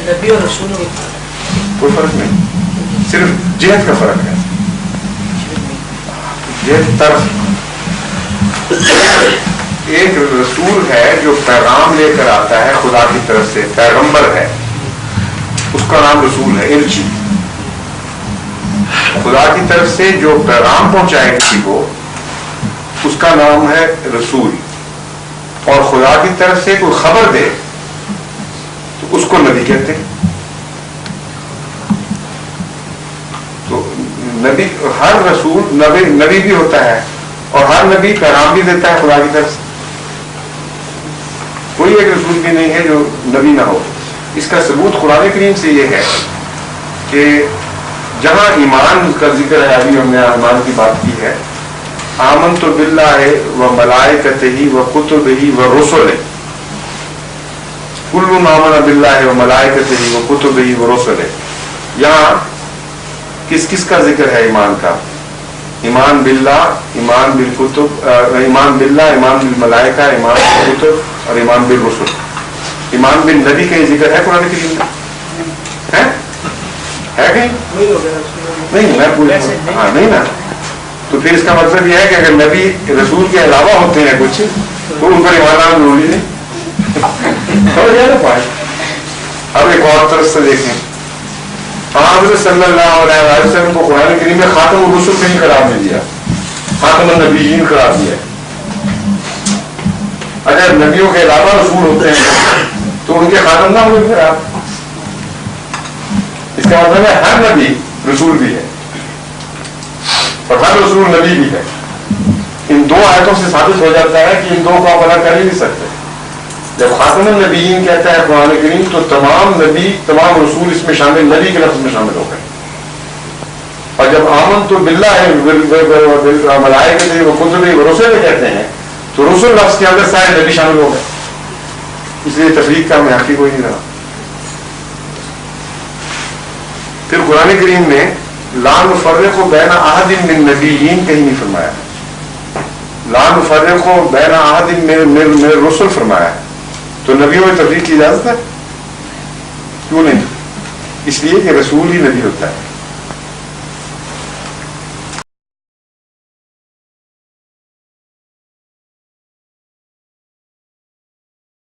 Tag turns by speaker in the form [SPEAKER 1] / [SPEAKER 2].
[SPEAKER 1] نبی اور رسول میں
[SPEAKER 2] کوئی فرق نہیں، صرف جہت کا فرق ہے، جہت طرف۔ ایک رسول ہے جو پیغام لے کر آتا ہے خدا کی طرف سے، پیغمبر ہے، اس کا نام رسول ہے، الچی۔ خدا کی طرف سے جو پیغام پہنچائے کسی کو اس کا نام ہے رسول، اور خدا کی طرف سے کوئی خبر دے تو اس کو نبی کہتے ہیں۔ تو نبی، ہر رسول نبی بھی ہوتا ہے، اور ہر نبی پیغام بھی دیتا ہے خدا کی طرف سے۔ کوئی ایک رسول بھی نہیں ہے جو نبی نہ ہو۔ اس کا ثبوت قرآن کریم سے یہ ہے کہ جہاں ایمان کا ذکر ہے، ابھی ہم نے ایمان کی بات کی ہے، آمنت باللہ و ملائکتہ و کتبہ و رسلہ، کل آمن باللہ و ملائکتہ و کتبہ و رسلہ، یہاں کس کس کا ذکر ہے ایمان کا؟ ایمان باللہ، ایمان بالکتب، ایمان باللہ، ایمان بالملائکہ، ایمان بالکتب اور ایمان بالرسل۔ ایمان بالنبی کا یہ ذکر ہے قرآن کریم میں؟ ہے کہیں؟ نہیں، میں پوچھ رہا ہوں، ہاں نہیں نا؟ تو پھر اس کا مطلب یہ ہے کہ اگر نبی رسول کے علاوہ ہوتے ہیں کچھ تو ان پر ایمان لانا ضروری نہیں۔ سمجھ گیا نا پوائنٹ؟ اب ایک اور طرف سے دیکھیں، حضرت صلی اللہ علیہ وسلم کو قرآن کریم میں خاتم الرسل کہیں قرار نہیں دیا، خاتم النبیین قرار دیا۔ اگر نبیوں کے علاوہ رسول ہوتے ہیں تو ان کے خاتم نہ ہوئے پھر آپ، اس کا مطلب ہے ہر نبی رسول بھی ہے اور ہر رسول نبی بھی ہے۔ ان دو آیتوں سے ثابت ہو جاتا ہے کہ ان دو کو آپ الگ کر ہی نہیں سکتے۔ جب خاتم النبیین کہتا ہے قرآن کریم تو تمام نبی، تمام رسول اس میں شامل، نبی کے لفظ میں شامل ہو گئے۔ اور جب آمن تو باللہ ملائکہ و کتبہ و رسل کہتے ہیں تو رسول لفظ کے اندر سارے نبی شامل ہو گئے، اس لیے تفریق کا معافی کوئی نہیں رہا۔ پھر قرآن کریم میں لا نفرق بین احد من النبیین کہیں نہیں فرمایا، لا نفرق بین احد من الرسل فرمایا۔ تو نبیوں میں تفریق کی اجازت ہے؟ کیوں نہیں؟ اس لیے کہ رسول ہی نبی ہوتا ہے۔